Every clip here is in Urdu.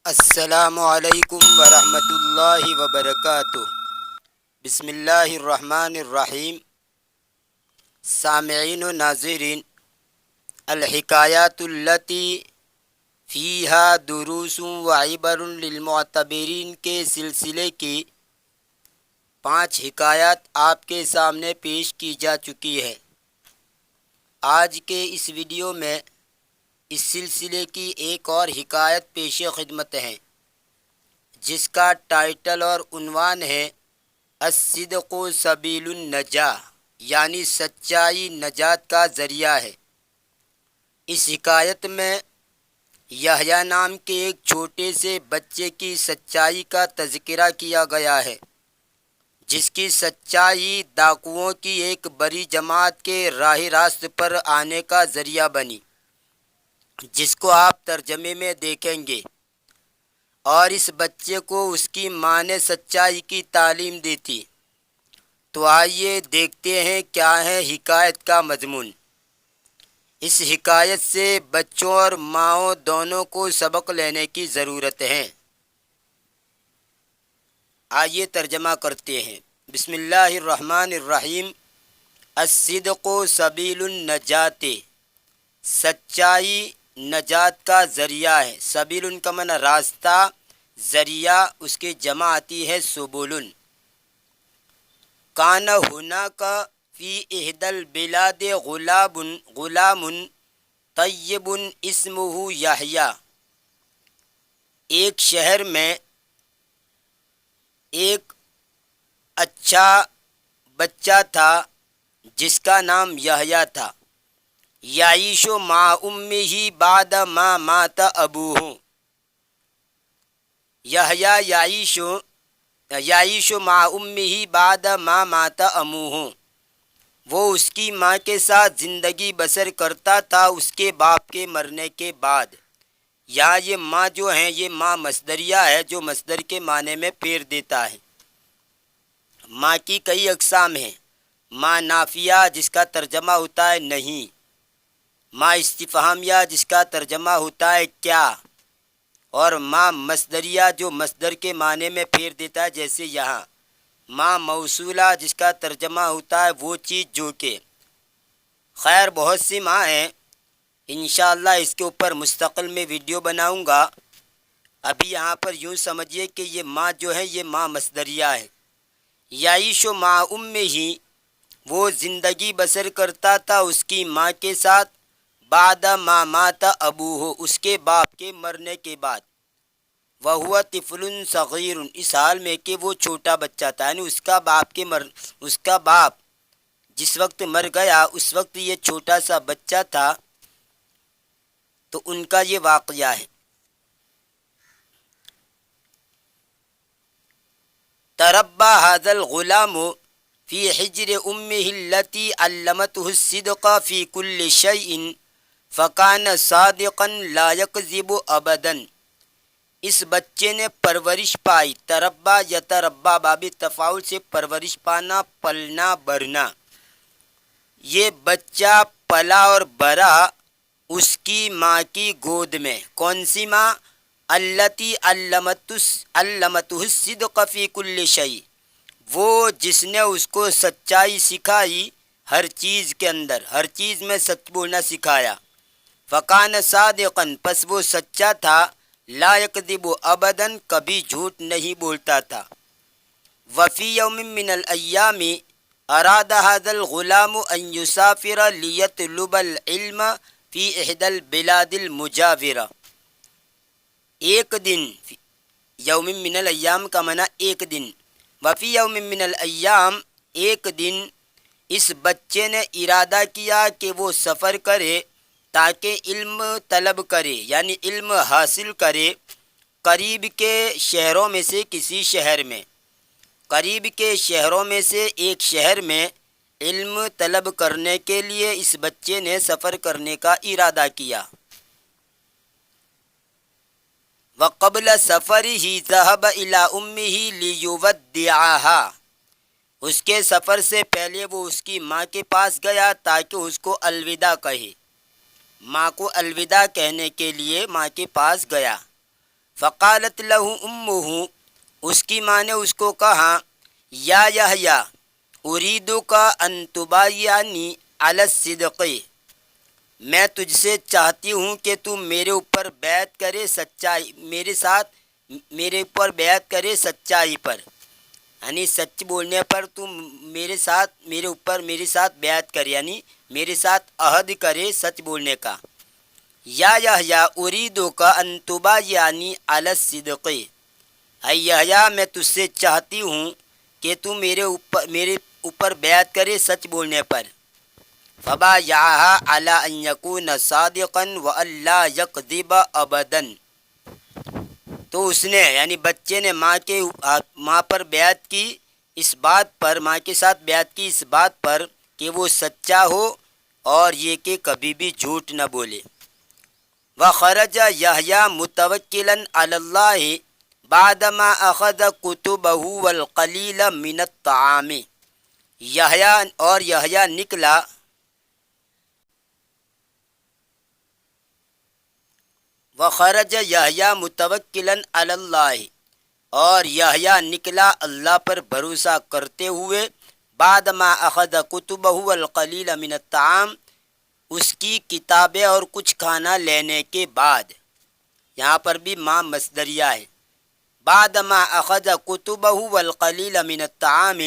السلام علیکم ورحمۃ اللہ وبرکاتہ۔ بسم اللہ الرحمن الرحیم۔ سامعین و ناظرین، الحکایات التی فیہا دروس و عبر للمعتبرین کے سلسلے کی 5 حکایات آپ کے سامنے پیش کی جا چکی ہے۔ آج کے اس ویڈیو میں اس سلسلے کی ایک اور حکایت پیش خدمت ہے، جس کا ٹائٹل اور عنوان ہے الصدق سبیل النجاح، یعنی سچائی نجات کا ذریعہ ہے۔ اس حکایت میں یحییٰ نام کے ایک چھوٹے سے بچے کی سچائی کا تذکرہ کیا گیا ہے، جس کی سچائی ڈاکوؤں کی ایک بڑی جماعت کے راہ راست پر آنے کا ذریعہ بنی، جس کو آپ ترجمے میں دیکھیں گے۔ اور اس بچے کو اس کی ماں نے سچائی کی تعلیم دی تھی۔ تو آئیے دیکھتے ہیں کیا ہے حکایت کا مضمون۔ اس حکایت سے بچوں اور ماؤں دونوں کو سبق لینے کی ضرورت ہے۔ آئیے ترجمہ کرتے ہیں۔ بسم اللہ الرحمن الرحیم۔ الصدق سبیل النجات، سچائی نجات کا ذریعہ ہے۔ سبیل کا معنی راستہ، ذریعہ اس کی جمع آتی ہے سبول۔ کان ہناک فی احدی البلاد غلام طیب اسمہ یحییٰ، ایک شہر میں ایک اچھا بچہ تھا جس کا نام یحییٰ تھا۔ یعیش مع امہ بعد ما مات ابوہ، یحییٰ یعیش مع امہ بعد ما مات اموہ، وہ اس کی ماں کے ساتھ زندگی بسر کرتا تھا اس کے باپ کے مرنے کے بعد۔ یہاں یہ ماں جو ہے یہ ماں مصدریہ ہے، جو مصدر کے معنی میں پھیر دیتا ہے۔ ماں کی کئی اقسام ہیں۔ ماں نافیہ جس کا ترجمہ ہوتا ہے نہیں، ماں استفہامیہ جس کا ترجمہ ہوتا ہے کیا، اور ماں مصدریہ جو مصدر کے معنی میں پھیر دیتا ہے، جیسے یہاں ماں موصولہ جس کا ترجمہ ہوتا ہے وہ چیز جو کہ۔ خیر بہت سی ماں ہیں، انشاءاللہ اس کے اوپر مستقل میں ویڈیو بناؤں گا۔ ابھی یہاں پر یوں سمجھیے کہ یہ ماں جو ہے یہ ماں مصدریہ ہے۔ یعیش مع امہ، وہ زندگی بسر کرتا تھا اس کی ماں کے ساتھ، بعد ما مات ابوہ، اس کے باپ کے مرنے کے بعد۔ وہو طفل صغیر، اس حال میں کہ وہ چھوٹا بچہ تھا، یعنی اس کا باپ جس وقت مر گیا اس وقت یہ چھوٹا سا بچہ تھا۔ تو ان کا یہ واقعہ ہے۔ تربى هذا الغلام في حجر امه التي علمته الصدق في كل شيء فكان صادقا لا يكذب ابدا، اس بچے نے پرورش پائی۔ تربا یتربا باب تفاعل سے پرورش پانا، پلنا بڑھنا۔ یہ بچہ پلا اور بڑھا اس کی ماں کی گود میں۔ کون سی ماں؟ التی علمتہ الصدق فی کل شیء، وہ جس نے اس کو سچائی سکھائی ہر چیز کے اندر، ہر چیز میں سچ بولنا سکھایا۔ فکان صادقا، پس وہ سچا تھا، لا یکذب ابدا، کبھی جھوٹ نہیں بولتا تھا۔ وفی یوم من الایام اراد هذا الغلام ان یسافر لیطلب العلم فی احدی البلاد المجاورہ، ایک دن، یوم من الایام کا معنی ایک دن، وفی یوم من الایام، ایک دن اس بچے نے ارادہ کیا کہ وہ سفر کرے تاکہ علم طلب کرے، یعنی علم حاصل کرے قریب کے شہروں میں سے کسی شہر میں، قریب کے شہروں میں سے ایک شہر میں علم طلب کرنے کے لیے اس بچے نے سفر کرنے کا ارادہ کیا۔ وقبل سفرہ ذهب الى امہ لیودعہا، اس کے سفر سے پہلے وہ اس کی ماں کے پاس گیا تاکہ اس کو الوداع کہے، ماں کو الوداع کہنے کے لیے ماں کے پاس گیا۔ فقالت له امہ، اس کی ماں نے اس کو کہا، یا یحییٰ اریدک ان تبایعنی علی الصدق، میں تجھ سے چاہتی ہوں کہ تو میرے اوپر بیعت کرے سچائی، میرے اوپر بیعت کرے سچائی پر، یعنی سچ بولنے پر تم میرے ساتھ بیعت کرے، یعنی میرے ساتھ عہد کرے سچ بولنے کا۔ یا یحییٰ اریدک ان تبایعنی علی الصدق، اے یحییٰ میں تجھ سے چاہتی ہوں کہ تو میرے اوپر بیعت کرے سچ بولنے پر۔ فبایعها علی ان یکون صادقا وان لا یکذب ابدا، تو اس نے یعنی بچے نے ماں پر بیعت کی اس بات پر، ماں کے ساتھ بیعت کی اس بات پر کہ وہ سچا ہو اور یہ کہ کبھی بھی جھوٹ نہ بولے۔ وخرج یحییٰ متوکلا علی اللہ بعدما اخذ کتبہ والقلیل من الطعام، یحییٰ نکلا وخرج یحییٰ متوکلا علی اللہ، اور یحییٰ نکلا اللہ پر بھروسہ کرتے ہوئے، بعد ما اخذ کتبہ والقلیل من الطعام، اس کی کتابیں اور کچھ کھانا لینے کے بعد، یہاں پر بھی ما مصدریہ ہے، بعد ما اخذ کتبہ والقلیل من الطعام،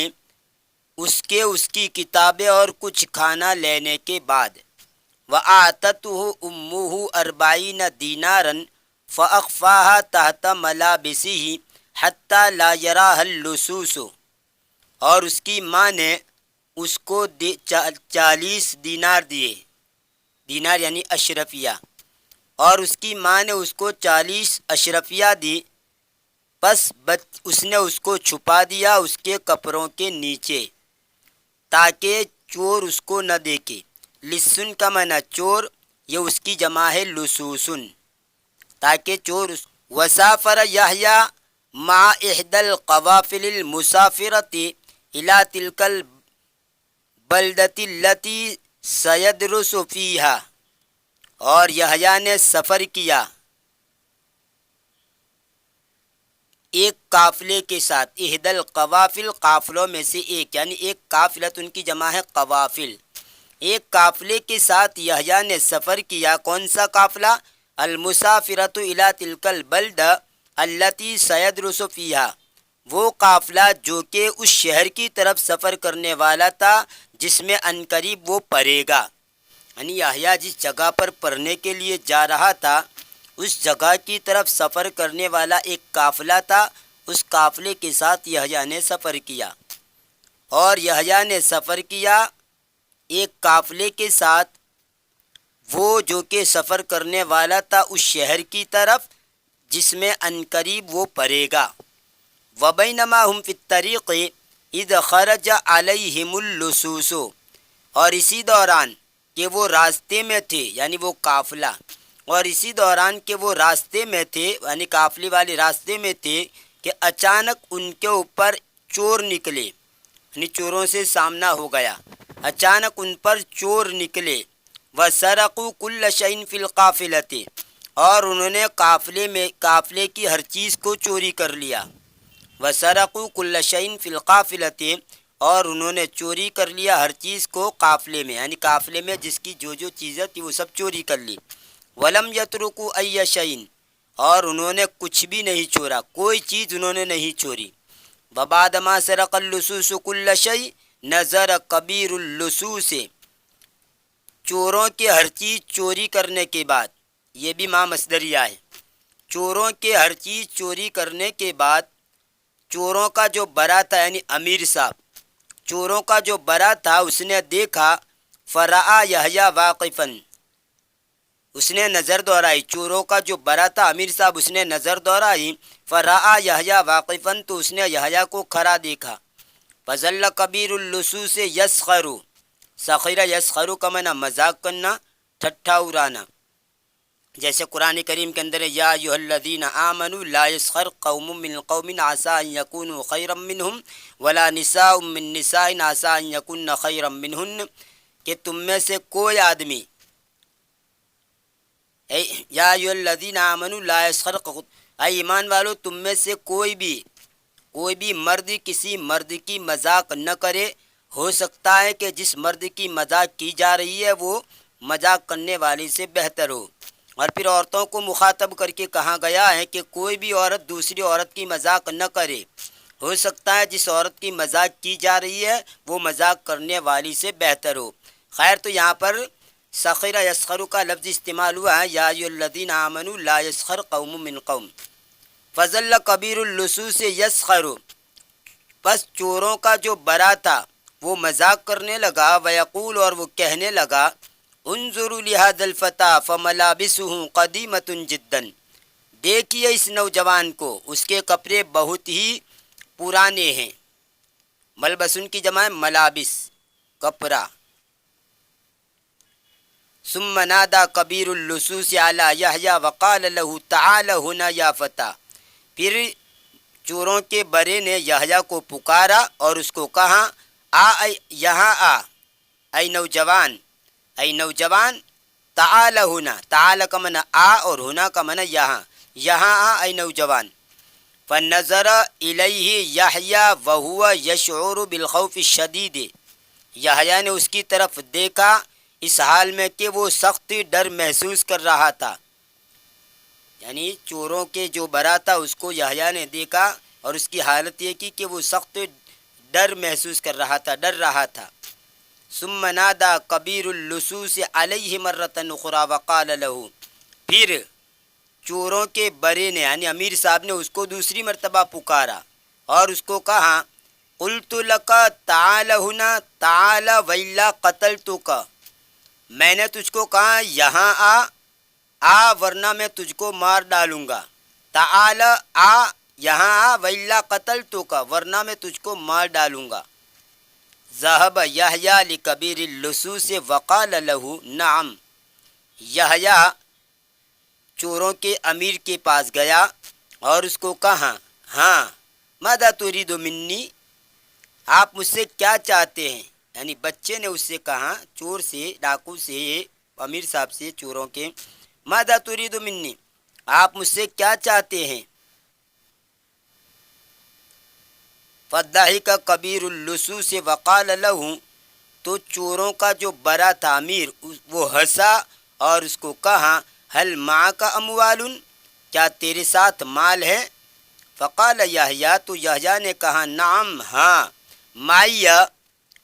اس کی کتابیں اور کچھ کھانا لینے کے بعد، وآتته امہ 40 دینارا فاخفاها تحت ملابسہ حتی لا یراها اللصوص، اور اس کی ماں نے اس کو 40 دینار دیے، دینار یعنی اشرفیہ، اور اس کی ماں نے اس کو 40 اشرفیہ دی، پس اس نے اس کو چھپا دیا اس کے کپڑوں کے نیچے تاکہ چور اس کو نہ دیکھے۔ لسن کا معنی چور، یہ اس کی جمع ہے لصوصن، تاکہ چور وسافر یحییٰ مع احدى القوافل المسافرة الى تلك البلدة التي سيدرس فيها، اور یحییٰ نے سفر کیا ایک قافلے کے ساتھ، احد القوافل قافلوں میں سے ایک، یعنی ایک قافلت ان کی جمع ہے قوافل، ایک قافلے کے ساتھ یحییٰ نے سفر کیا۔ کون سا قافلہ؟ المسافرۃ الی تلک البلدہ التی سیدرس فیہا، وہ قافلہ جو کہ اس شہر کی طرف سفر کرنے والا تھا جس میں عنقریب وہ پڑھے گا، یعنی یحییٰ جس جگہ پر پڑھنے کے لیے جا رہا تھا اس جگہ کی طرف سفر کرنے والا ایک قافلہ تھا، اس قافلے کے ساتھ یحییٰ نے سفر کیا، اور یحییٰ نے سفر کیا ایک قافلے کے ساتھ، وہ جو کہ سفر کرنے والا تھا اس شہر کی طرف جس میں عنقریب وہ پڑھے گا۔ وبینما ہم فی الطریق اذ خرج علیہم اللصوص، اور اسی دوران کہ وہ راستے میں تھے، یعنی وہ قافلہ، اور اسی دوران کہ وہ راستے میں تھے، یعنی قافلے والے راستے میں تھے، کہ اچانک ان کے اوپر چور نکلے، یعنی چوروں سے سامنا ہو گیا، اچانک ان پر چور نکلے۔ وَسَرَقُوا كُلَّ شَيْءٍ فِي الْقَافِلَةِ، اور انہوں نے قافلے کی ہر چیز کو چوری کر لیا۔ وَسَرَقُوا كُلَّ شَيْءٍ فِي الْقَافِلَةِ، اور انہوں نے چوری کر لیا ہر چیز کو قافلے میں، یعنی قافلے میں جس کی جو چیزیں تھی وہ سب چوری کر لی۔ وَلَمْ يَتْرُكُوا أَيَّ شَيْءٍ، اور انہوں نے کچھ بھی نہیں چھوڑا، کوئی چیز انہوں نے نہیں چھوڑی۔ وَبَعْدَ مَا سَرَقَ اللُّصُوصُ كُلَّ شَيْءٍ نَظَرَ كَبِيرُ اللُّصُوصِ، چوروں کے ہر چیز چوری کرنے کے بعد، یہ بھی ما مصدریہ ہے، چوروں کے ہر چیز چوری کرنے کے بعد، چوروں کا جو بڑا تھا یعنی امیر صاحب، چوروں کا جو بڑا تھا اس نے دیکھا، فرآ یحییٰ واقفا، اس نے نظر دوڑائی، چوروں کا جو بڑا تھا امیر صاحب اس نے نظر دوڑائی، فرآ یحییٰ واقفا، تو اس نے یحییٰ کو کھڑا دیکھا۔ فظل کبیر اللصوص یسخر، سخر یسخر کا معنی مذاق کرنا، ٹھٹھا اڑانا، جیسے قرآن کریم کے اندر یا ایھا الذین آمنوا لا یسخر قوم من قوم عسى ان یکونوا خیرا منہم ولا نساء من نساء عسى ان یکن خیرا منہن، کہ تم میں سے کوئی آدمی، اے یا ایھا الذین آمنوا لا یسخر اے ایمان والو تم میں سے کوئی بھی مرد کسی مرد کی مذاق نہ کرے، ہو سکتا ہے کہ جس مرد کی مذاق کی جا رہی ہے وہ مذاق کرنے والی سے بہتر ہو۔ اور پھر عورتوں کو مخاطب کر کے کہا گیا ہے کہ کوئی بھی عورت دوسری عورت کی مذاق نہ کرے، ہو سکتا ہے جس عورت کی مذاق کی جا رہی ہے وہ مذاق کرنے والی سے بہتر ہو۔ خیر، تو یہاں پر سخر یسخر کا لفظ استعمال ہوا ہے، یا ایھا الذین آمنوا لا یسخر قوم من قوم فظل کبیر اللصوص یسخر، پس چوروں کا جو بڑا تھا وہ مذاق کرنے لگا، ویقول اور وہ کہنے لگا، انظروا لہذا الفتى فملابسہ قدیمۃ جدا، دیکھیے اس نوجوان کو، اس کے کپڑے بہت ہی پرانے ہیں۔ ملبسن کی جمع ہے ملابس، کپڑا۔ ثم نادى کبیر اللصوص علی یحییٰ وقال له تعال هنا یا فتى، پھر چوروں کے بڑے نے یحییٰ کو پکارا اور اس کو کہا، یہاں آ، اے نوجوان، تعال ہونا، تعال کا معنی آ اور ہونا کا معنی یہاں آ اے نوجوان۔ فنظر الیہ یحییٰ وہو یشعر بالخوف الشدید، یحییٰ نے اس کی طرف دیکھا اس حال میں کہ وہ سخت ڈر محسوس کر رہا تھا، یعنی چوروں کے جو برا تھا اس کو یحییٰ نے دیکھا اور اس کی حالت یہ کی کہ وہ سخت ڈر محسوس کر رہا تھا، ڈر رہا تھا۔ ثم نادى کبیر اللصوص علیہ مرۃ اخری وقال له، پھر چوروں کے بڑے نے یعنی امیر صاحب نے اس کو دوسری مرتبہ پکارا اور اس کو کہا، قلت لک تعال ہنا تعال وإلا قتلتک، میں نے تجھ کو کہا یہاں آ ورنہ میں تجھ کو مار ڈالوں گا، تعال آ یہاں آ وإلا قتلتک، ورنہ میں تجھ کو مار ڈالوں گا۔ ذهب یحییٰ لکبیر اللصوص وقال له نعم، یحییٰ چوروں کے امیر کے پاس گیا اور اس کو کہا، ہاں، ماذا تريد منی، آپ مجھ سے کیا چاہتے ہیں؟ یعنی بچے نے اس سے کہا، چور سے، ڈاکو سے، امیر صاحب سے، چوروں کے، ماذا تريد منی، آپ مجھ سے کیا چاہتے ہیں؟ فضحک کبیر اللصوص وقال له، تو چوروں کا جو بڑا تھا امیر وہ ہنسا اور اس کو کہا، هل معک اموال، کیا تیرے ساتھ مال ہے؟ فقال یحییٰ، تو یحییٰ نے کہا، نعم، ہاں، معی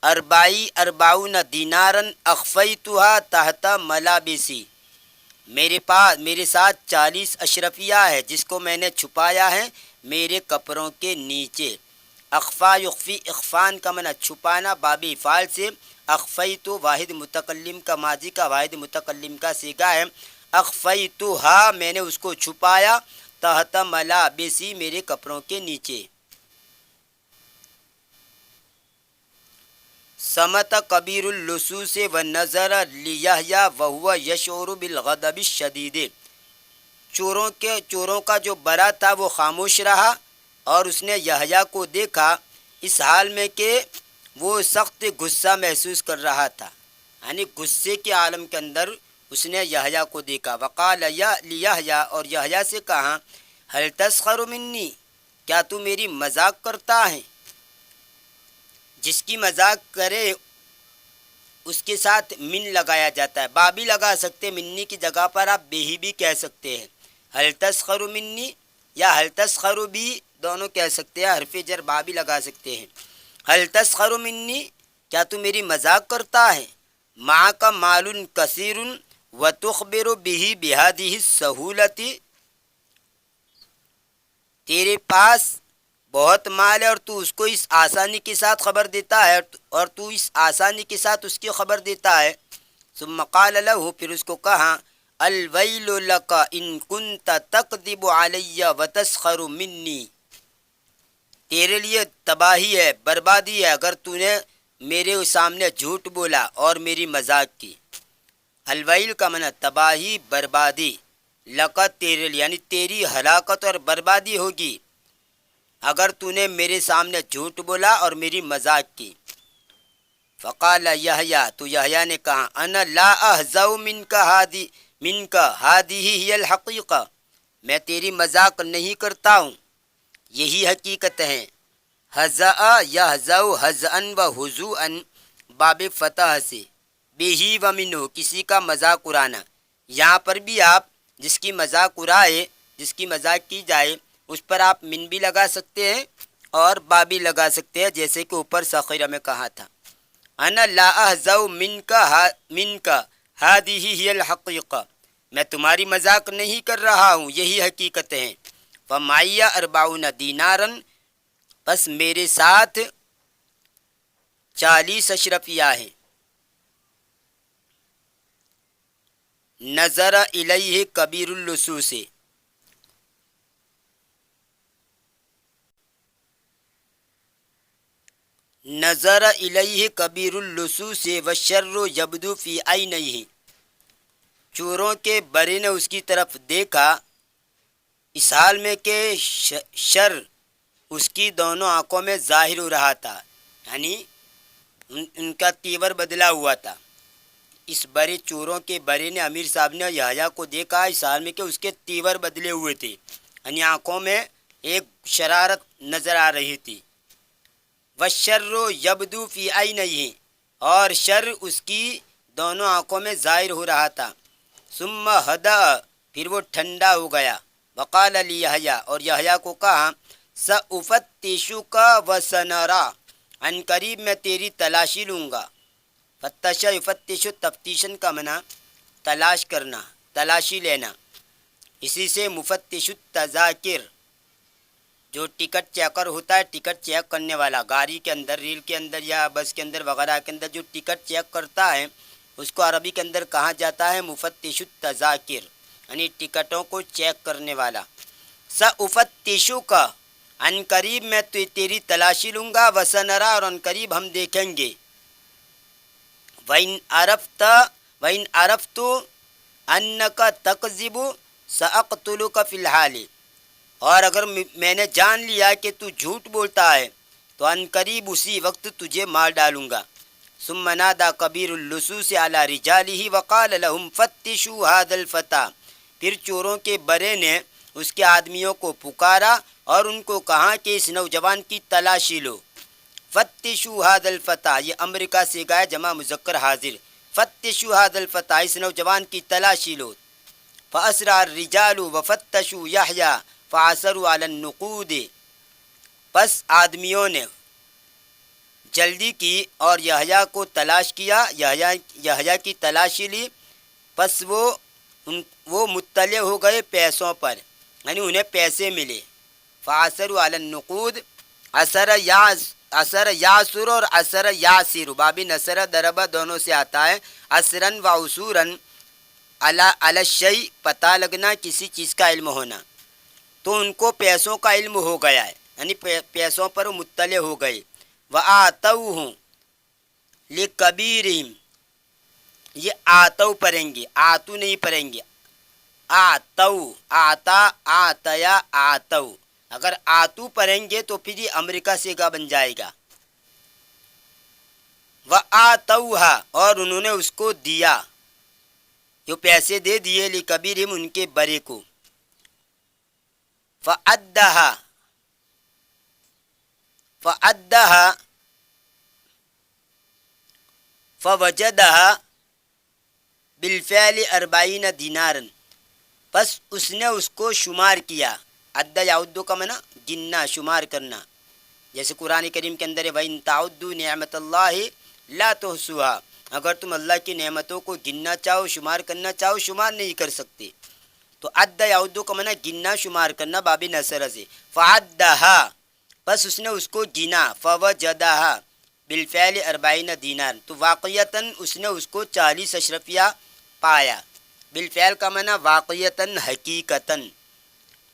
اربعون دینارا اخفیتها تحت ملابسی، میرے ساتھ 40 اشرفیہ ہے جس کو میں نے چھپایا ہے میرے کپڑوں کے نیچے۔ اخفا یخفی، اخفان کا معنی چھپانا، باب فعال سے، اخفیتو واحد متکلم کا ماضی کا واحد متکلم کا صیغہ ہے، اخفیتها میں نے اس کو چھپایا، تحت ملابسی میرے کپڑوں کے نیچے۔ صمت کبیر اللصوص ونظر لیحییٰ وہو یشعر بالغضب الشدید، چوروں کا جو بڑا تھا وہ خاموش رہا اور اس نے یحییٰ کو دیکھا اس حال میں کہ وہ سخت غصہ محسوس کر رہا تھا، یعنی غصے کے عالم کے اندر اس نے یحییٰ کو دیکھا۔ وقال لیحییٰ، اور یحییٰ سے کہا، هل تسخر منی، کیا تو میری مذاق کرتا ہے؟ جس کی مذاق کرے اس کے ساتھ من لگایا جاتا ہے، با بھی لگا سکتے، منی کی جگہ پر آپ بے ہی بھی کہہ سکتے ہیں، هل تسخر منی یا هل تسخر بھی دونوں کہہ سکتے ہیں، حرف جر با بھی لگا سکتے ہیں۔ هل تسخر منی، کیا تو میری مذاق کرتا ہے؟ معک مال کثیر وتخبر به بهذه السہولۃ، تیرے پاس بہت مال ہے اور تو اس کو اس آسانی کے ساتھ خبر دیتا ہے، اور تو اس آسانی کے ساتھ اس کی خبر دیتا ہے۔ ثم قال له، پھر اس کو کہا، الویل لک ان کنت تکذب علی وتسخر منی، تیرے لیے تباہی ہے، بربادی ہے اگر تو نے میرے سامنے جھوٹ بولا اور میری مذاق کی۔ الویل کا معنی تباہی، بربادی، لک تیرے لیے، یعنی تیری ہلاکت اور بربادی ہوگی اگر تو نے میرے سامنے جھوٹ بولا اور میری مذاق کی۔ فقال یحییٰ، تو یحییٰ نے کہا، انا لا احذو منک منک ہادیہ ہی الحقیقہ، میں تیری مذاق نہیں کرتا ہوں، یہی حقیقت ہے۔ حزا یحزا حزان و حضوان باب فتح سے، بہی و منہ کسی کا مذاق اڑانا، یہاں پر بھی آپ جس کی مذاق اڑائے، جس کی مذاق کی جائے اس پر آپ من بھی لگا سکتے ہیں اور با بھی لگا سکتے ہیں، جیسے کہ اوپر سخیرہ میں کہا تھا انا لا احزا منک ہذہ ہی الحقیقہ، میں تمہاری مذاق نہیں کر رہا ہوں، یہی حقیقت ہے۔ فمعی 40 دینارا، بس میرے ساتھ 40 اشرفیہ ہیں۔ نظر الیہ کبیر اللصوص، نظر الیہ کبیر اللصوص والشر یبدو فی عینیہ، چوروں کے بڑے نے اس کی طرف دیکھا اس حال میں کہ شر اس کی دونوں آنکھوں میں ظاہر ہو رہا تھا، یعنی ان کا تیور بدلا ہوا تھا۔ اس بڑے چوروں کے بڑے نے، امیر صاحب نے یحییٰ کو دیکھا اس حال میں کہ اس کے تیور بدلے ہوئے تھے، یعنی آنکھوں میں ایک شرارت نظر آ رہی تھی۔ والشر یبدو فی عینیہ، اور شر اس کی دونوں آنکھوں میں ظاہر ہو رہا تھا۔ ثم ہدأ، پھر وہ ٹھنڈا ہو گیا۔ وقال لیحییٰ، اور یحییٰ کو کہا سأفتشک وسنرا، عن قریب میں تیری تلاشی لوں گا۔ فتش یفتش، تفتیشن کا معنی تلاش کرنا، تلاشی لینا، اسی سے مفتش التذاکر، جو ٹکٹ چیکر ہوتا ہے، ٹکٹ چیک کرنے والا، گاڑی کے اندر، ریل کے اندر یا بس کے اندر وغیرہ کے اندر جو ٹکٹ چیک کرتا ہے اس کو عربی کے اندر کہا جاتا ہے مفتش التذاکر، یعنی ٹکٹوں کو چیک کرنے والا۔ سأفتشک، عن قریب میں تیری تلاشی لوں گا، وسنرا، اور عن قریب ہم دیکھیں گے۔ وَإِنْ عَرَفْتُ أَنَّكَ تَكْذِبُ سَأَقْتُلُكَ فِي الْحَالِ، اور اگر میں نے جان لیا کہ تو جھوٹ بولتا ہے تو عن قریب اسی وقت تجھے مار ڈالوں گا۔ ثم نادى کبیر اللصوص علی رجالہ وقال لهم فتشوا هذا الفتى، پھر چوروں کے بڑے نے اس کے آدمیوں کو پکارا اور ان کو کہا کہ اس نوجوان کی تلاشی لو۔ فتشوا هذا الفتى، یہ امر کا صیغہ ہے جمع مذکر حاضر، فتشوا هذا الفتى، اس نوجوان کی تلاشی لو۔ فاسرع الرجال وفتشوا یحییٰ فعثروا علی النقود، پس آدمیوں نے جلدی کی اور یحییٰ کو تلاش کیا، یحییٰ کی تلاشی لی، پس وہ مطلع ہو گئے پیسوں پر، یعنی انہیں پیسے ملے۔ فعثروا علی النقود، عثر یعثر اور عثر یعثر، باب نصر ضرب دونوں سے آتا ہے، عثراً و عثوراً، علی الشیء پتہ لگنا، کسی چیز کا علم ہونا، تو ان کو پیسوں کا علم ہو گیا ہے، یعنی پیسوں پر مطلع ہو گئے۔ وَآتَوْهُ لِكَبِيرِهِمْ، یہ آتو پڑھیں گے، آتو نہیں پڑھیں گے، آتو، آتا، آتیا، آتو، اگر آتو پڑھیں گے تو پھر یہ امریکہ سے گا بن جائے گا۔ وَآتَوْهَا، اور انہوں نے اس کو دیا، جو پیسے دے دیے، لِكَبِيرِهِمْ، ان کے بڑے کو۔ فَأَدَّهَا فوجدها بالفعل 40 دینارا، پس اس نے اس کو شمار کیا، عد یعد کا معنی گننا، شمار کرنا، جیسے قرآن کریم کے اندر ہے وَإِن تَعُدُّوا نِعْمَةَ اللَّهِ لَا تُحْصُوهَا، اگر تم اللہ کی نعمتوں کو گننا چاہو، شمار کرنا چاہو، شمار نہیں کر سکتے۔ تو عد یعد کا معنی گننا، شمار کرنا، باب نصر سے۔ فعدها، پس اس نے اس کو گنا، فوجدها بالفعل 40 دینار، تو واقعتاً اس نے اس کو 40 اشرفیہ پایا، بالفعل کا معنی واقعتاً، حقیقتاً۔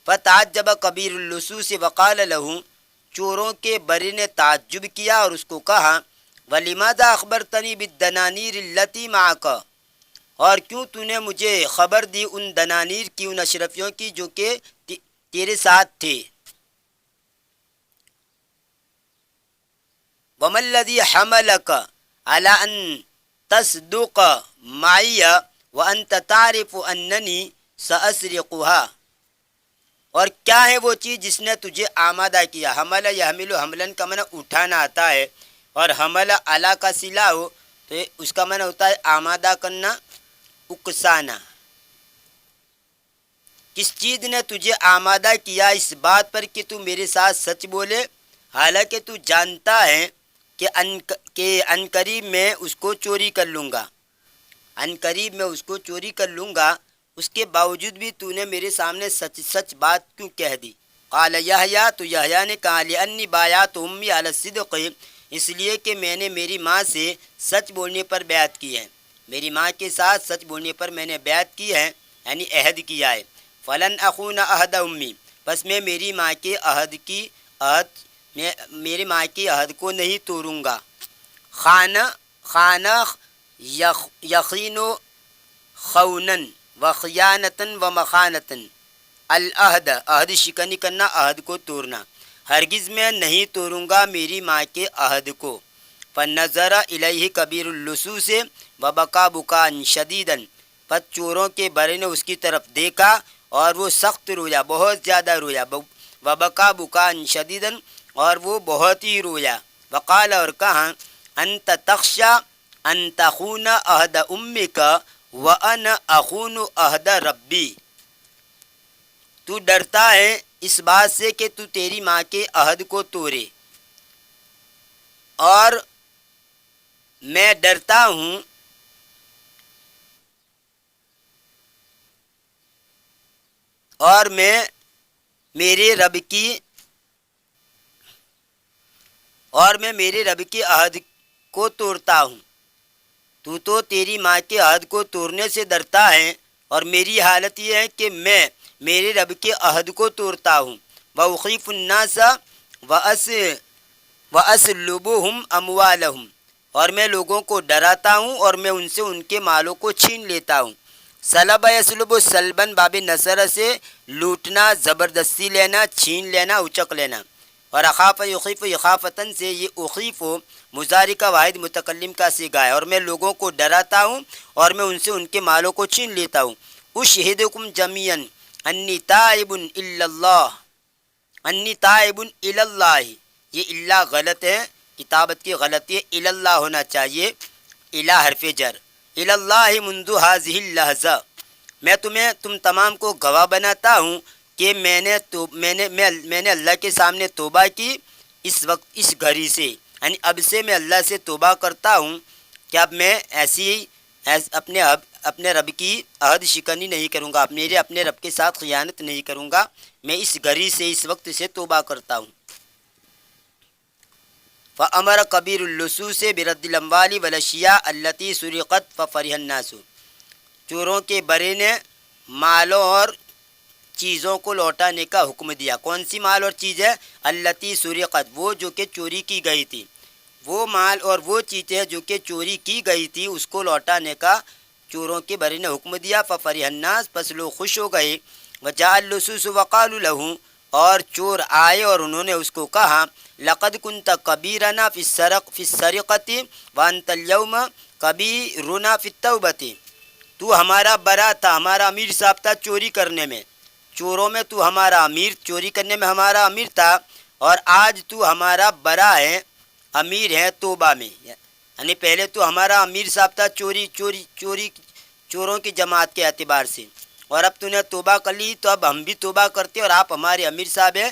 فتعجب کبیر اللصوص وقال له، چوروں کے بڑے نے تعجب کیا اور اس کو کہا وَلِمَاذَا أَخْبَرْتَنِي بِالدَّنَانِيرِ الَّتِي مَعَكَ، اور کیوں تو نے مجھے خبر دی ان دنانیر کی، ان اشرفیوں کی جو کہ تیرے ساتھ تھے۔ وَمَا الَّذِي حَمَلَكَ عَلَىٰ أَن تَصْدُقَ مَعِيَ، وأنت تعرف أنني سأسرقها، اور کیا ہے وہ چیز جس نے تجھے آمادہ کیا. حمل یحمل حملن کا معنی اٹھانا آتا ہے، اور حمل اعلیٰ کا صلہ ہو تو اس کا معنی ہوتا ہے آمادہ کرنا، اکسانا. کس چیز نے تجھے آمادہ کیا اس بات پر کہ تو میرے ساتھ سچ بولے، حالانکہ تو جانتا ہے کہ عنقریب میں اس کو چوری کر لوں گا، عنقریب میں اس کو چوری کر لوں گا، اس کے باوجود بھی تو نے میرے سامنے سچ سچ بات کیوں کہہ دی. قال یحییٰ، تو یحییٰ نے کہا لأنی بایعت امی علی الصدق، اس لیے کہ میں نے میری ماں سے سچ بولنے پر بیعت کی ہے، میری ماں کے ساتھ سچ بولنے پر میں نے بیعت کی ہے، یعنی عہد کیا ہے. فلن اخون عہد امی، بس میں میری ماں کے میری ماں کے عہد کو نہیں توڑوں گا. خانہ یخین خونن و خیانتن و مخانتن، العہد، عہد شکنی کرنا، عہد کو توڑنا. ہرگز میں نہیں توڑوں گا میری ماں کے عہد کو. فنظر الیہ کبیر اللصوص وبکا بکا شدیدا، پس چوروں کے بڑے نے اس کی طرف دیکھا اور وہ سخت رویا، بہت زیادہ رویا. وبکا بکا شدیدا، اور وہ بہت ہی رویا. وقال، اور کہا، انت تخشى ان تخون عہد امک وانا اخون عہد ربی، تو ڈرتا ہے اس بات سے کہ تو تیری ماں کے عہد کو توڑے، اور میں ڈرتا ہوں اور میں میرے رب کی عہد کو توڑتا ہوں. تو تیری ماں کے عہد کو توڑنے سے ڈرتا ہے، اور میری حالت یہ ہے کہ میں میرے رب کے عہد کو توڑتا ہوں. وَأُخِيفُ النَّاسَ وَأَسْلُبُهُمْ أَمْوَالَهُمْ، اور میں لوگوں کو ڈراتا ہوں اور میں ان سے ان کے مالوں کو چھین لیتا ہوں. سلب یسلب سلبن باب نصر سے لوٹنا، زبردستی لینا، چھین لینا، اچک لینا. اور اخاف یخیف اخافتن سے یہ اخیف مضارع کا واحد متکلم کا صیغہ ہے، اور میں لوگوں کو ڈراتا ہوں اور میں ان سے ان کے مالوں کو چھین لیتا ہوں. اشہدکم جمیعا انی تائب الا اللہ، انی تائب الی اللہ، یہ اللہ غلط ہے، کتابت کی غلطی ہے، الی اللہ ہونا چاہیے، الہ حرف جر، الی اللہ منذ هذه اللحظہ، میں تم تمام کو گواہ بناتا ہوں کہ میں نے اللہ کے سامنے توبہ کی اس وقت، اس گھڑی سے، یعنی اب سے میں اللہ سے توبہ کرتا ہوں کہ اب میں اپنے رب کی عہد شکنی نہیں کروں گا، اپنے رب کے ساتھ خیانت نہیں کروں گا، میں اس گھڑی سے، اس وقت سے توبہ کرتا ہوں. فَأَمَرَ كَبِيرُ اللصوص بِرَدِّ الْأَمْوَالِ وَالْأَشْيَاءِ الَّتِي سُرِقَتْ فَفَرِحَ النَّاسُ، چوروں کے بڑے نے مالوں اور چیزوں کو لوٹانے کا حکم دیا. کون سی مال اور چیز ہے؟ الَّتِي سُرِقَتْ، وہ جو کہ چوری کی گئی تھی، وہ مال اور وہ چیزیں جو کہ چوری کی گئی تھی اس کو لوٹانے کا چوروں کے بڑے نے حکم دیا. فَفَرِحَ النَّاسُ، پس لوگ خوش ہو گئے. وَجَاءَ اللُّصُوصُ وَقَالُوا لَهُ، اور چور آئے اور انہوں نے اس کو کہا، لَقَدْ كُنْتَ كَبِيرَنَا فِي السَّرِقَةِ وَأَنْتَ الْيَوْمَ كَبِيرُنَا فِي التَّوْبَةِ، تو ہمارا برا تھا، ہمارا امیر صاحب تھا چوری کرنے میں، چوروں میں تو ہمارا امیر، چوری کرنے میں ہمارا امیر تھا، اور آج تو ہمارا برا ہے، امیر ہے توبہ میں. یعنی پہلے تو ہمارا امیر صاحب تھا چوروں کی جماعت کے اعتبار سے، اور اب تو نے توبہ کر لی تو اب ہم بھی توبہ کرتے اور آپ ہمارے امیر صاحب ہیں.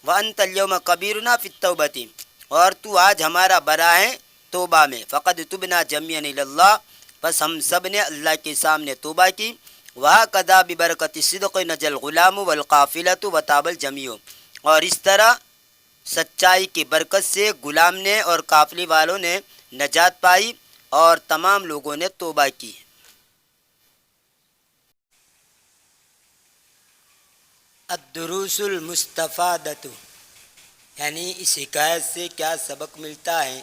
وَأَنْتَ الْيَوْمَ كَبِيرُنَا فِي التَّوْبَةِ، اور تو آج ہمارا برا ہے توبہ میں. فَقَدْ تُبْنَا جَمِيعًا إِلَى اللَّهِ، بس ہم سب نے اللہ کے سامنے توبہ کی. وَهَكَذَا بِبَرَكَةِ الصِّدْقِ نَجَا الْغُلَامُ وَالْقَافِلَةُ وَتَابَ الْجَمِيعُ، اور اس طرح سچائی کی برکت سے غلام نے اور قافلے والوں نے نجات پائی اور تمام لوگوں نے توبہ کی. الدروس المستفادۃ، یعنی اس حکایت سے کیا سبق ملتا ہے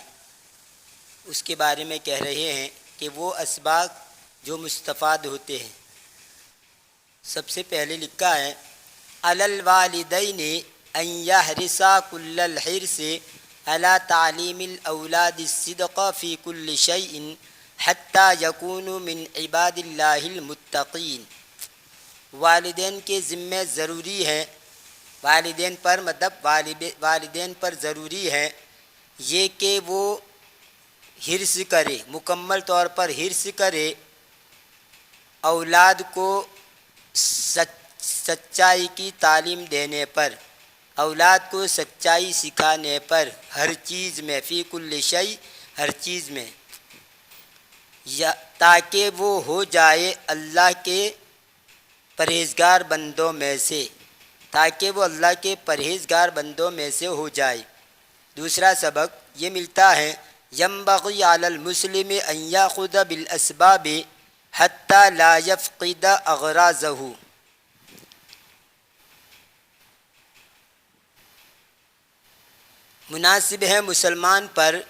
اس کے بارے میں کہہ رہے ہیں کہ وہ اسباق جو مستفاد ہوتے ہیں. سب سے پہلے لکھا ہے، علی الوالدین ان یحرصا کل الحرص علی تعلیم الاولاد الصدق فی کل شیء حتیٰ یکونوا من عباد اللہ المتقین۔ والدین کے ذمے ضروری ہے، والدین پر مطلب والدین پر ضروری ہے یہ کہ وہ حرص کرے، مکمل طور پر حرص کرے اولاد کو سچائی کی تعلیم دینے پر، اولاد کو سچائی سکھانے پر، ہر چیز میں، فی کل شیء، ہر چیز میں، تاکہ وہ ہو جائے اللہ کے پرہیزگار بندوں میں سے، تاکہ وہ اللہ کے پرہیزگار بندوں میں سے ہو جائے۔ دوسرا سبق یہ ملتا ہے ینبغی علی المسلم ان یاخذ بالاسباب حتی لا یفقد اغراضہ۔ مناسب ہے مسلمان پر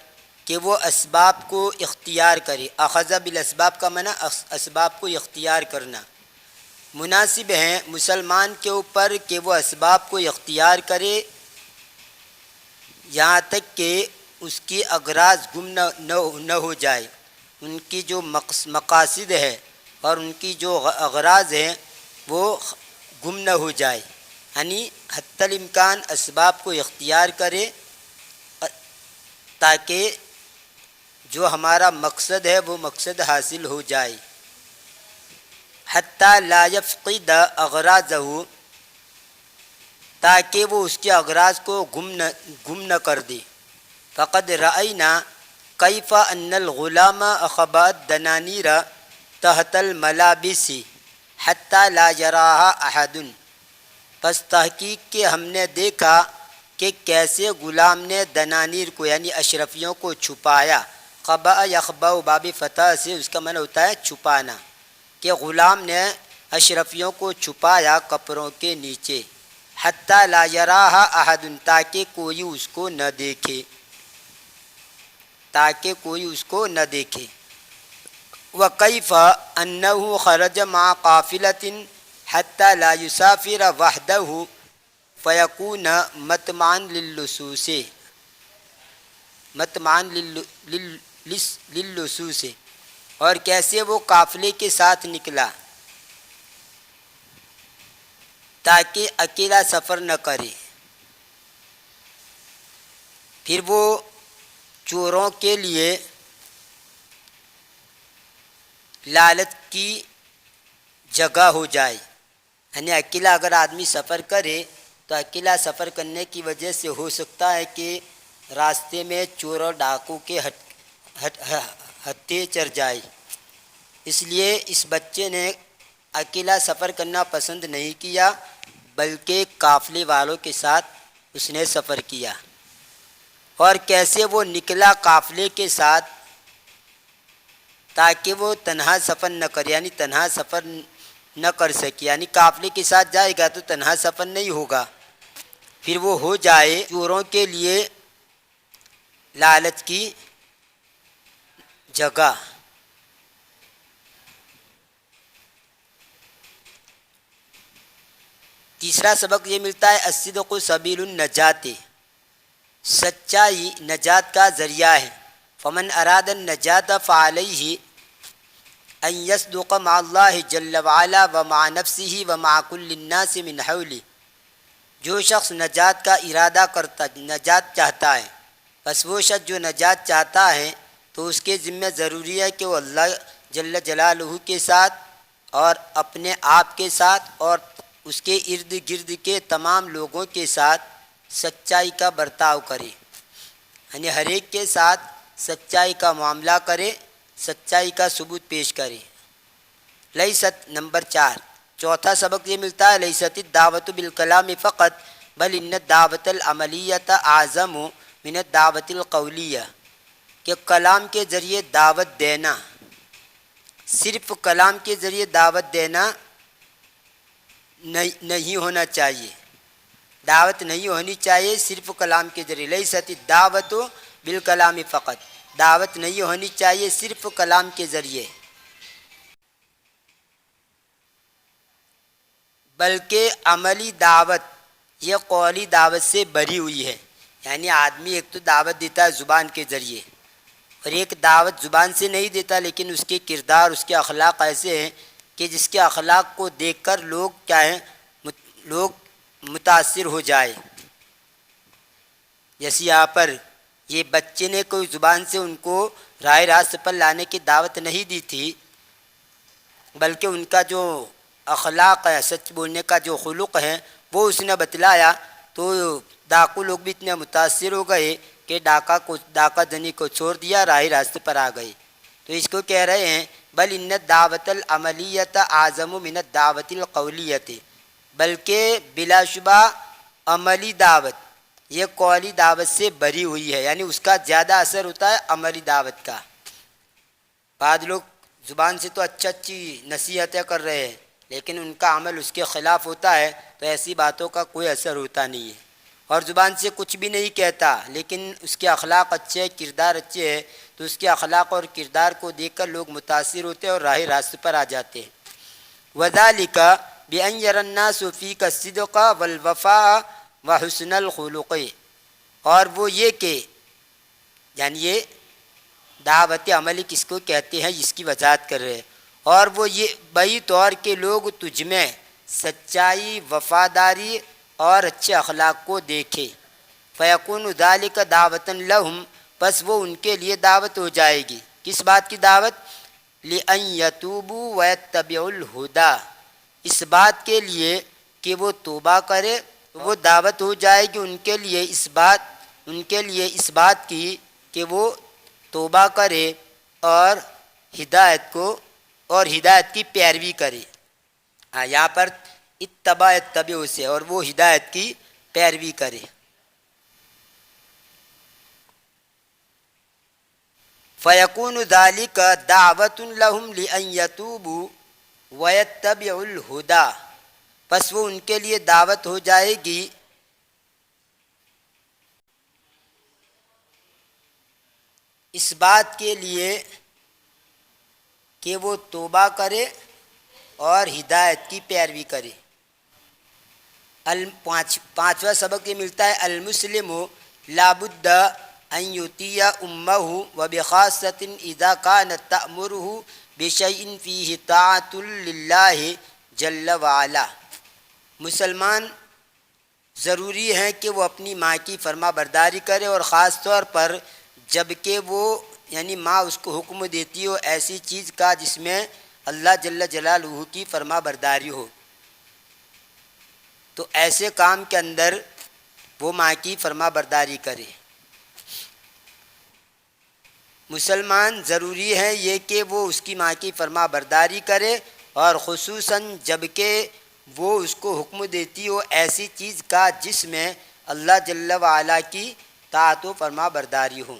کہ وہ اسباب کو اختیار کرے۔ اخذ بالاسباب کا معنی اسباب کو اختیار کرنا۔ مناسب ہے مسلمان کے اوپر کہ وہ اسباب کو اختیار کرے یہاں تک کہ اس کی اغراض گم نہ ہو جائے، ان کی جو مقاصد ہے اور ان کی جو اغراض ہیں وہ گم نہ ہو جائے، یعنی حتی الامکان اسباب کو اختیار کرے تاکہ جو ہمارا مقصد ہے وہ مقصد حاصل ہو جائے۔ حتی لا یفقد اغراضہ، تاکہ وہ اس کے اغراض کو گم نہ کر دے۔ فقد رأینا کیف ان الغلام اخبا الدنانیر تحت الملابس حتی لا یراہا احد۔ پس تحقیق کہ ہم نے دیکھا کہ کیسے غلام نے دنانیر کو یعنی اشرفیوں کو چھپایا۔ قبا یخبا باب فتح سے اس کا معنی ہوتا ہے چھپانا، کہ غلام نے اشرفیوں کو چھپایا کپڑوں کے نیچے۔ حتی لا یراہا احد، تاکہ کوئی اس کو نہ دیکھے، تاکہ کوئی اس کو نہ دیکھے۔ وکیف انہ خرج مع قافلۃ حتی لا یسافر وحدہ فیکون مطمعا للصوص، مطمعا للصوص، اور کیسے وہ قافلے کے ساتھ نکلا تاکہ اکیلا سفر نہ کرے، پھر وہ چوروں کے لیے لالچ کی جگہ ہو جائے، یعنی اکیلا اگر آدمی سفر کرے تو اکیلا سفر کرنے کی وجہ سے ہو سکتا ہے کہ راستے میں چور اور ڈاکو کے ہتھے چڑھ جائے، اس لیے اس بچے نے اکیلا سفر کرنا پسند نہیں کیا بلکہ قافلے والوں کے ساتھ اس نے سفر کیا۔ اور کیسے وہ نکلا قافلے کے ساتھ تاکہ وہ تنہا سفر نہ کرے، یعنی تنہا سفر نہ کر سکے، یعنی قافلے کے ساتھ جائے گا تو تنہا سفر نہیں ہوگا، پھر وہ ہو جائے چوروں کے لیے لالچ کی جگہ۔ تیسرا سبق یہ ملتا ہے الصدق سبیل النجات، سچائی نجات کا ذریعہ ہے۔ فمن اراد النجات فعلیہ ان یصدق مع اللہ جل وعلا ومع نفسہ ومع کل الناس من حولہ، جو شخص نجات کا ارادہ کرتا، نجات چاہتا ہے، بس وہ شخص جو نجات چاہتا ہے تو اس کے ذمہ ضروری ہے کہ وہ اللہ جل جلالہ کے ساتھ اور اپنے آپ کے ساتھ اور اس کے ارد گرد کے تمام لوگوں کے ساتھ سچائی کا برتاؤ کرے، یعنی ہر ایک کے ساتھ سچائی کا معاملہ کرے، سچائی کا ثبوت پیش کرے۔ لیست نمبر 4، چوتھا سبق یہ ملتا ہے لیست الدعوت بالکلام فقط بل ان الدعوت العملیۃ اعظم من الدعوت القولیہ، کہ کلام کے ذریعے دعوت دینا، صرف کلام کے ذریعے دعوت دینا نہیں ہونا چاہیے، دعوت نہیں ہونی چاہیے صرف کلام کے ذریعے۔ لیست الدعوت بالکلام فقط، دعوت نہیں ہونی چاہیے صرف کلام کے ذریعے، بلکہ عملی دعوت یہ قولی دعوت سے بری ہوئی ہے، یعنی آدمی ایک تو دعوت دیتا ہے زبان کے ذریعے اور ایک دعوت زبان سے نہیں دیتا لیکن اس کے کردار، اس کے اخلاق ایسے ہیں کہ جس کے اخلاق کو دیکھ کر لوگ کیا ہیں، لوگ متاثر ہو جائے۔ جیسے یہاں پر یہ بچے نے کوئی زبان سے ان کو راہ راست پر لانے کی دعوت نہیں دی تھی، بلکہ ان کا جو اخلاق ہے، سچ بولنے کا جو خلق ہے وہ اس نے بتلایا، تو ڈاکو لوگ بھی اتنے متاثر ہو گئے کہ ڈاکہ زنی کو چھوڑ دیا، راہ راستے پر آ گئے۔ تو اس کو کہہ رہے ہیں بل ان الدعوت العملیت اعظم من الدعوت القولیت، بلکہ بلا شبہ عملی دعوت یہ قولی دعوت سے بری ہوئی ہے، یعنی اس کا زیادہ اثر ہوتا ہے عملی دعوت کا۔ بعض لوگ زبان سے تو اچھی نصیحتیں کر رہے ہیں لیکن ان کا عمل اس کے خلاف ہوتا ہے، تو ایسی باتوں کا کوئی اثر ہوتا نہیں ہے۔ اور زبان سے کچھ بھی نہیں کہتا لیکن اس کے اخلاق اچھے، کردار اچھے ہیں، تو اس کے اخلاق اور کردار کو دیکھ کر لوگ متاثر ہوتے ہیں اور راہ راست پر آ جاتے ہیں۔ وذالک بأن یری الناس فیک الصدق والوفاء وحسن الخلق، اور وہ یہ کہ یعنی یہ دعوت عملی کس کو کہتے ہیں اس کی وضاحت کر رہے ہیں، اور وہ یہ بئی طور کے لوگ تجھ میں سچائی، وفاداری اور اچھے اخلاق کو دیکھے، فیکون ذالک دعوتا لہم، پس وہ ان کے لیے دعوت ہو جائے گی۔ کس بات کی دعوت؟ لأن یتوبوا ویتبعوا الہدی، اس بات کے لیے کہ وہ توبہ کرے، وہ دعوت ہو جائے گی ان کے لیے اس بات کی کہ وہ توبہ کرے اور ہدایت کی پیروی کرے۔ یہاں پر اتبعوا سے، اور وہ ہدایت کی پیروی کرے۔ فیکون ذالک دعوت لہم لأن یتوبوا ویتبعوا الہدی، پس وہ ان کے لیے دعوت ہو جائے گی اس بات کے لیے کہ وہ توبہ کرے اور ہدایت کی پیروی کرے۔ پانچواں سبق یہ ملتا ہے المسلم لا بد ان یطیع امہ وبخاصۃ اذا کانت تأمرہ بشیء فیہ طاعۃ للہ جل وعلا، مسلمان ضروری ہے کہ وہ اپنی ماں کی فرما برداری کرے، اور خاص طور پر جب کہ وہ یعنی ماں اس کو حکم دیتی ہو ایسی چیز کا جس میں اللہ جل جلالہ کی فرما برداری ہو، تو ایسے کام کے اندر وہ ماں کی فرما برداری کرے۔ مسلمان ضروری ہے یہ کہ وہ اس کی ماں کی فرما برداری کرے، اور خصوصاً جب کہ وہ اس کو حکم دیتی ہو ایسی چیز کا جس میں اللہ جل وعلا کی طاعت و فرما برداری ہو۔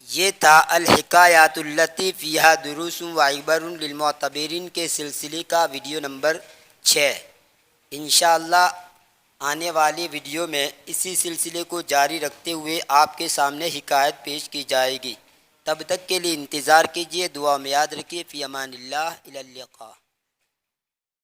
یہ تھا الحکایات التی فیہا دروس و عبر للمعتبرین کے سلسلے کا ویڈیو نمبر 6۔ انشاءاللہ آنے والی ویڈیو میں اسی سلسلے کو جاری رکھتے ہوئے آپ کے سامنے حکایت پیش کی جائے گی۔ تب تک کے لیے انتظار کیجیے، دعا میں یاد رکھیے۔ فی امان اللہ، الی اللقاء۔